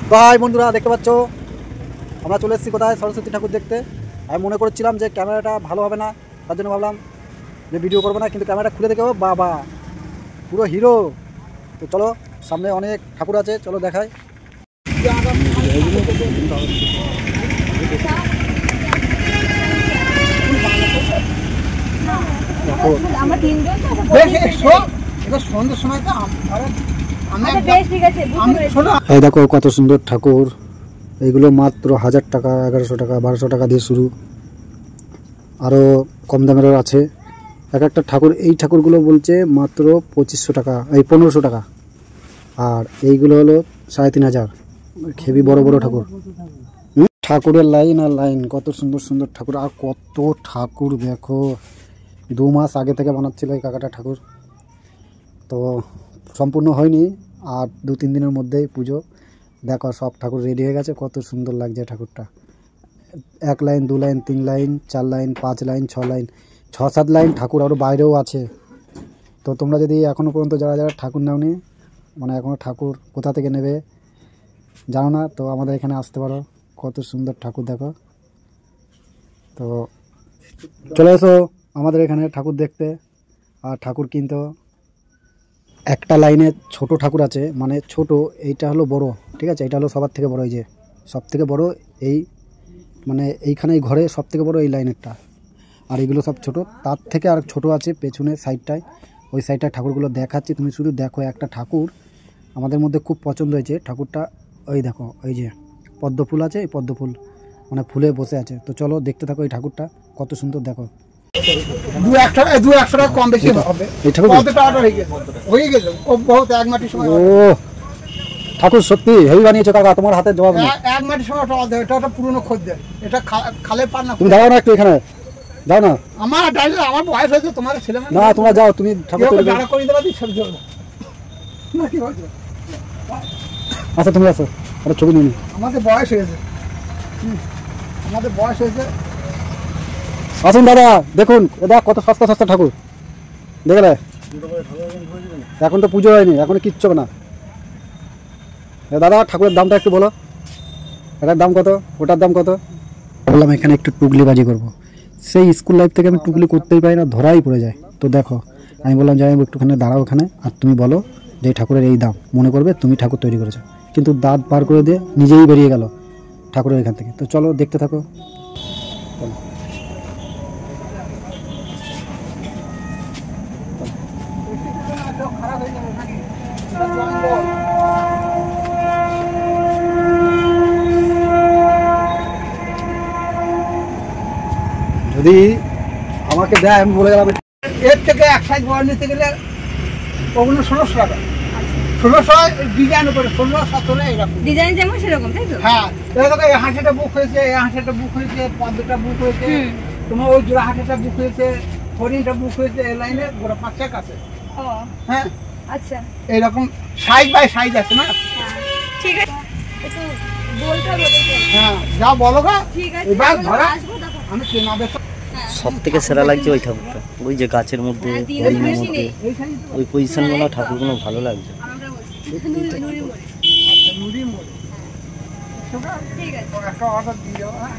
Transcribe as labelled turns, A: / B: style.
A: তো হাই বন্ধুরা, দেখতে পাচ্ছ আমরা চলে এসেছি কোথায়? সরস্বতী ঠাকুর দেখতে। আমি মনে করছিলাম যে ক্যামেরাটা ভালো হবে না, তার জন্য ভাবলাম যে ভিডিও করবো না, কিন্তু ক্যামেরাটা খুলে দেখে বাবা পুরো হিরো। তো চলো, সামনে অনেক ঠাকুর আছে, চলো দেখাই। এই দেখো কত সুন্দর ঠাকুর। এইগুলো মাত্র 1000 টাকা, 1100 টাকা, 1200 টাকা দিয়ে শুরু। আরও কম দামেরও আছে এক একটা ঠাকুর। এই ঠাকুরগুলো বলছে মাত্র 2500 টাকা, এই 1500 টাকা। আর এইগুলো হলো 3500। হেভি বড় বড় ঠাকুর। ঠাকুরের লাইন আর লাইন, কত সুন্দর সুন্দর ঠাকুর। আর কত ঠাকুর দেখো, 2 মাস আগে থেকে বানাচ্ছিল এই কাকাটা ঠাকুর। তো সম্পূর্ণ হয়নি, আর 2-3 দিনের মধ্যেই পুজো। দেখো সব ঠাকুর রেডি হয়ে গেছে, কত সুন্দর লাগছে ঠাকুরটা। 1 line, 2 line, 3 line, 4 line, 5 line, 6 line, 6-7 line ঠাকুর আরও বাইরেও আছে। তো তোমরা যদি এখনও পর্যন্ত যারা যারা ঠাকুর নাওনি, মানে এখনও ঠাকুর কোথা থেকে নেবে জানো না, তো আমাদের এখানে আসতে পারো। কত সুন্দর ঠাকুর দেখো। তো চলে এসো আমাদের এখানে ঠাকুর দেখতে আর ঠাকুর কিনতে। একটা লাইনে ছোট ঠাকুর আছে, মানে ছোট, এইটা হলো বড়, ঠিক আছে? এটা হলো সবার থেকে বড়, এই যে সব থেকে বড় এই, মানে এইখানে এই ঘরে সব থেকে বড় এই লাইনেরটা। আর এইগুলো সব ছোট, তার থেকে আর ছোট আছে পেছনের সাইডটায়। ওই সাইডটায় ঠাকুরগুলো দেখাচ্ছি, তুমি শুধু দেখো। একটা ঠাকুর আমাদের মধ্যে খুব পছন্দ হয়েছে ঠাকুরটা। ওই দেখো, ওই যে পদ্ম ফুল আছে, এই পদ্ম ফুল মানে ফুলে বসে আছে। তো চলো দেখতে থাকো এই ঠাকুরটা কত সুন্দর। দেখো
B: 200 টাকা কম বেশি হবে।
A: এই ঠাকুর ও ঠাকুর সত্যি হেভি বানিয়েছো কাকা, তোমার হাতে জবাব নেই।
B: 1 মাটির সময় এটা পুরনো খদ্দের, এটা খালে পার না।
A: তুমি দাঁড়াও না একটু এখানে, যাও না।
B: আমার ডাইলে আমার বয়স হয়েছে, তোমার ছেলে
A: না তোমরা যাও, তুমি ঠাকুর তৈরি
B: দাঁড়া করে দেবা, ছবি তুলবো না, কি বলছো?
A: আচ্ছা তুমি আসো, একটা ছবি নিয়ে।
B: আমাদের বয়স হয়েছে, আমাদের বয়স হয়েছে।
A: আসুন দাদা, দেখুন এটা কত সস্তা সস্তা ঠাকুর, দেখলে? এখন তো পুজো হয়নি, এখন কিচ্ছু না। দাদা ঠাকুরের দামটা একটু বলো, এটার দাম কত, ওটার দাম কত? বললাম এখানে একটু টুকলিবাজি করবো। সেই স্কুল লাইফ থেকে আমি টুকলি করতেই পারি না, ধরাই পড়ে যায়। তো দেখো আমি বললাম যে আমি একটুখানি দাঁড়াও ওখানে, আর তুমি বলো যে ঠাকুরের এই দাম, মনে করবে তুমি ঠাকুর তৈরি করেছো। কিন্তু দাঁত পার করে দিয়ে নিজেই বেরিয়ে গেল ঠাকুরের এখান থেকে। তো চলো দেখতে থাকো। যদি আমাকে দেয় আমি বলে গেলাম।
B: এর থেকে এক সাইজ বড় নিতে গেলে ওগুলো 1600 টাকা। 1600 ডিজাইন উপরে, 1600-1700 এরকম
C: ডিজাইন যেমন সেরকম, তাই তো?
B: হ্যাঁ, দেখো এই হাঁসটা বুক হয়েছে, এই হাঁসটা বুক হয়েছে, পদ্মটা বুক হয়েছে, তোমার ওই জোড়া হাঁসটা বুক হয়েছে, হরিণটা বুক হয়েছে। এই লাইনে গোটা 5 আছে।
C: ও
B: হ্যাঁ
C: আচ্ছা,
B: এইরকম সাইজ বাই সাইজ আছে না?
C: ঠিক আছে, একটু বলতে হবে ওদেরকে।
B: হ্যাঁ যা বলো গা,
C: ঠিক আছে,
B: এবার ধরা
C: আসবো তখন।
B: আমি চেনাবে।
D: সব থেকে সেরা লাগছে ওই ঠাকুরটা, ওই যে গাছের মধ্যে, হরিণের মধ্যে, ওই পজিশনগুলো ঠাকুরগুলো ভালো লাগছে।
C: আমরা বলছি নুরি মোড়ে।
B: নুরি মোড়ে।
C: ঠিক আছে,
B: একটা অর্ডার দিয়ে দেবো। হ্যাঁ।